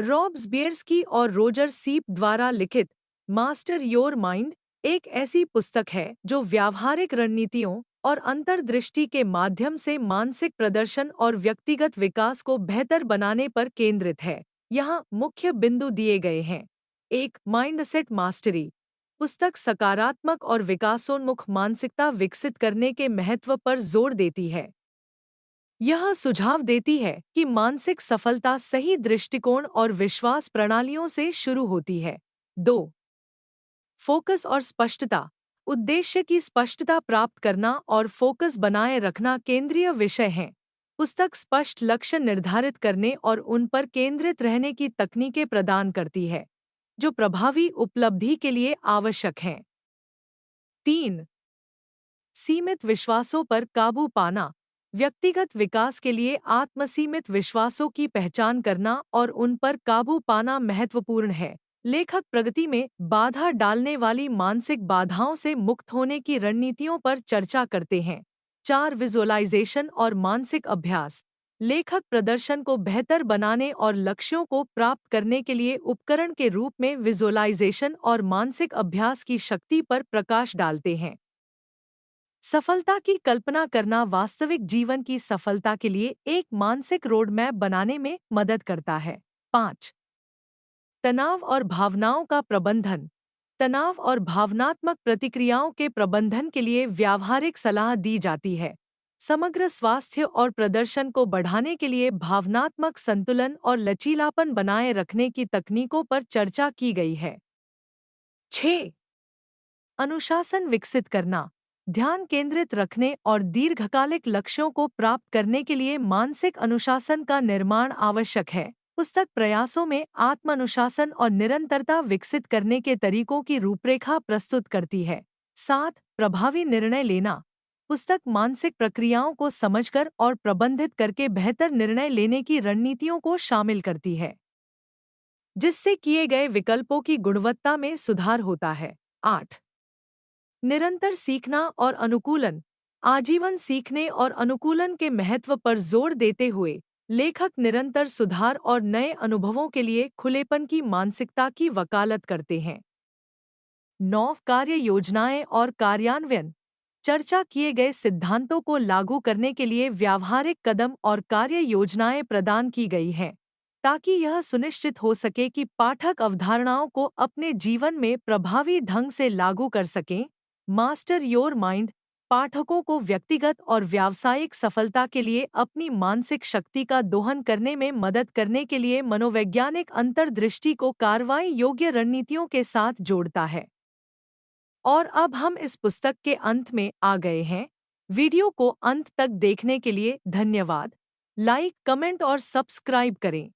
रॉब्सबियर्स्की और रोजर सीप द्वारा लिखित मास्टर योर माइंड एक ऐसी पुस्तक है जो व्यावहारिक रणनीतियों और अंतर्दृष्टि के माध्यम से मानसिक प्रदर्शन और व्यक्तिगत विकास को बेहतर बनाने पर केंद्रित है। यहाँ मुख्य बिंदु दिए गए हैं। एक, माइंडसेट मास्टरी। पुस्तक सकारात्मक और विकासोन्मुख मानसिकता विकसित करने के महत्व पर जोर देती है। यह सुझाव देती है कि मानसिक सफलता सही दृष्टिकोण और विश्वास प्रणालियों से शुरू होती है। 2. फोकस और स्पष्टता। उद्देश्य की स्पष्टता प्राप्त करना और फोकस बनाए रखना केंद्रीय विषय हैं। पुस्तक स्पष्ट लक्ष्य निर्धारित करने और उन पर केंद्रित रहने की तकनीकें प्रदान करती है, जो प्रभावी उपलब्धि के लिए आवश्यक हैं। 3. सीमित विश्वासों पर काबू पाना। व्यक्तिगत विकास के लिए आत्मसीमित विश्वासों की पहचान करना और उन पर काबू पाना महत्वपूर्ण है। लेखक प्रगति में बाधा डालने वाली मानसिक बाधाओं से मुक्त होने की रणनीतियों पर चर्चा करते हैं। 4. विजुअलाइजेशन और मानसिक अभ्यास। लेखक प्रदर्शन को बेहतर बनाने और लक्ष्यों को प्राप्त करने के लिए उपकरण के रूप में विजुअलाइजेशन और मानसिक अभ्यास की शक्ति पर प्रकाश डालते हैं। सफलता की कल्पना करना वास्तविक जीवन की सफलता के लिए एक मानसिक रोडमैप बनाने में मदद करता है। 5. तनाव और भावनाओं का प्रबंधन। तनाव और भावनात्मक प्रतिक्रियाओं के प्रबंधन के लिए व्यावहारिक सलाह दी जाती है। समग्र स्वास्थ्य और प्रदर्शन को बढ़ाने के लिए भावनात्मक संतुलन और लचीलापन बनाए रखने की तकनीकों पर चर्चा की गई है। 6. अनुशासन विकसित करना। ध्यान केंद्रित रखने और दीर्घकालिक लक्ष्यों को प्राप्त करने के लिए मानसिक अनुशासन का निर्माण आवश्यक है। पुस्तक प्रयासों में आत्मानुशासन और निरंतरता विकसित करने के तरीकों की रूपरेखा प्रस्तुत करती है। 7. प्रभावी निर्णय लेना। पुस्तक मानसिक प्रक्रियाओं को समझकर और प्रबंधित करके बेहतर निर्णय लेने की रणनीतियों को शामिल करती है, जिससे किए गए विकल्पों की गुणवत्ता में सुधार होता है। 8. निरंतर सीखना और अनुकूलन। आजीवन सीखने और अनुकूलन के महत्व पर जोर देते हुए लेखक निरंतर सुधार और नए अनुभवों के लिए खुलेपन की मानसिकता की वकालत करते हैं। 9. कार्य योजनाएं और कार्यान्वयन। चर्चा किए गए सिद्धांतों को लागू करने के लिए व्यावहारिक कदम और कार्य योजनाएं प्रदान की गई हैं, ताकि यह सुनिश्चित हो सके कि पाठक अवधारणाओं को अपने जीवन में प्रभावी ढंग से लागू कर सकें। मास्टर योर माइंड पाठकों को व्यक्तिगत और व्यावसायिक सफलता के लिए अपनी मानसिक शक्ति का दोहन करने में मदद करने के लिए मनोवैज्ञानिक अंतर्दृष्टि को कार्रवाई योग्य रणनीतियों के साथ जोड़ता है। और अब हम इस पुस्तक के अंत में आ गए हैं। वीडियो को अंत तक देखने के लिए धन्यवाद। लाइक, कमेंट और सब्सक्राइब करें।